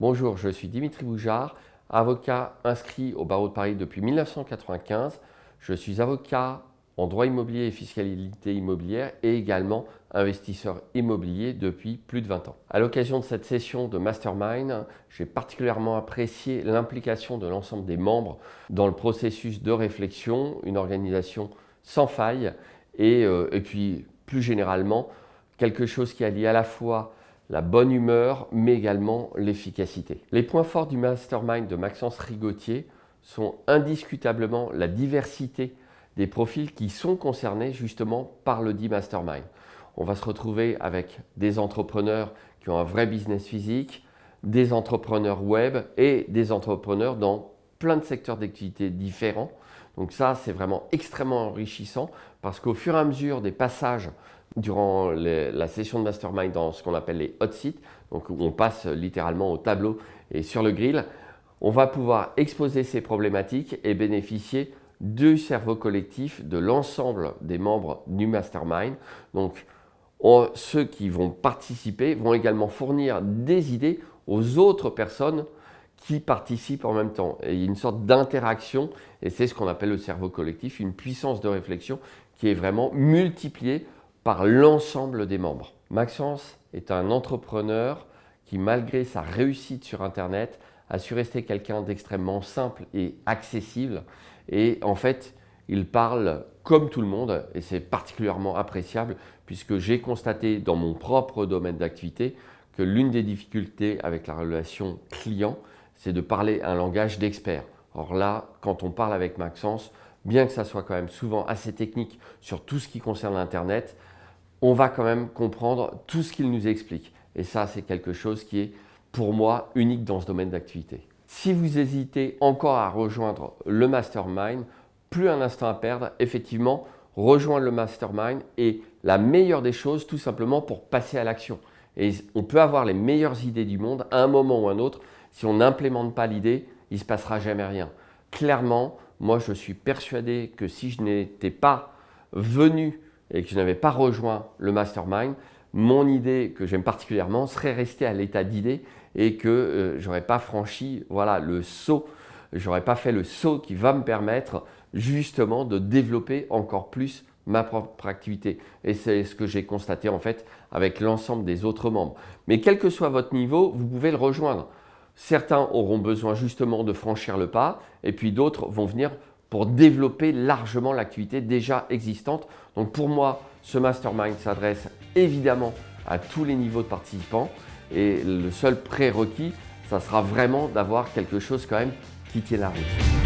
Bonjour, je suis Dimitri Boujard, avocat inscrit au barreau de Paris depuis 1995. Je suis avocat en droit immobilier et fiscalité immobilière et également investisseur immobilier depuis plus de 20 ans. À l'occasion de cette session de Mastermind, j'ai particulièrement apprécié l'implication de l'ensemble des membres dans le processus de réflexion, une organisation sans faille et puis plus généralement quelque chose qui allie à la fois la bonne humeur, mais également l'efficacité. Les points forts du mastermind de Maxence Rigotier sont indiscutablement la diversité des profils qui sont concernés justement par le dit mastermind. On va se retrouver avec des entrepreneurs qui ont un vrai business physique, des entrepreneurs web et des entrepreneurs dans plein de secteurs d'activité différents. Donc ça, c'est vraiment extrêmement enrichissant parce qu'au fur et à mesure des passages durant la session de mastermind dans ce qu'on appelle les hot seats, donc où on passe littéralement au tableau et sur le grill, on va pouvoir exposer ces problématiques et bénéficier du cerveau collectif de l'ensemble des membres du mastermind. Donc ceux qui vont participer vont également fournir des idées aux autres personnes qui participent en même temps. Et il y a une sorte d'interaction et c'est ce qu'on appelle le cerveau collectif, une puissance de réflexion qui est vraiment multipliée par l'ensemble des membres. Maxence est un entrepreneur qui, malgré sa réussite sur Internet, a su rester quelqu'un d'extrêmement simple et accessible. Et en fait, il parle comme tout le monde et c'est particulièrement appréciable puisque j'ai constaté dans mon propre domaine d'activité que l'une des difficultés avec la relation client, c'est de parler un langage d'expert. Or là, quand on parle avec Maxence, bien que ça soit quand même souvent assez technique sur tout ce qui concerne Internet, on va quand même comprendre tout ce qu'il nous explique. Et ça, c'est quelque chose qui est, pour moi, unique dans ce domaine d'activité. Si vous hésitez encore à rejoindre le mastermind, plus un instant à perdre, effectivement, rejoindre le mastermind est la meilleure des choses, tout simplement pour passer à l'action. Et on peut avoir les meilleures idées du monde à un moment ou à un autre. Si on n'implémente pas l'idée, il ne se passera jamais rien. Clairement, moi, je suis persuadé que si je n'étais pas venu et que je n'avais pas rejoint le mastermind, mon idée que j'aime particulièrement serait restée à l'état d'idée et que je n'aurais pas franchi le saut, j'aurais pas fait le saut qui va me permettre justement de développer encore plus ma propre activité. Et c'est ce que j'ai constaté en fait avec l'ensemble des autres membres. Mais quel que soit votre niveau, vous pouvez le rejoindre. Certains auront besoin justement de franchir le pas et puis d'autres vont venir pour développer largement l'activité déjà existante. Donc pour moi, ce mastermind s'adresse évidemment à tous les niveaux de participants et le seul prérequis, ça sera vraiment d'avoir quelque chose quand même qui tient la route.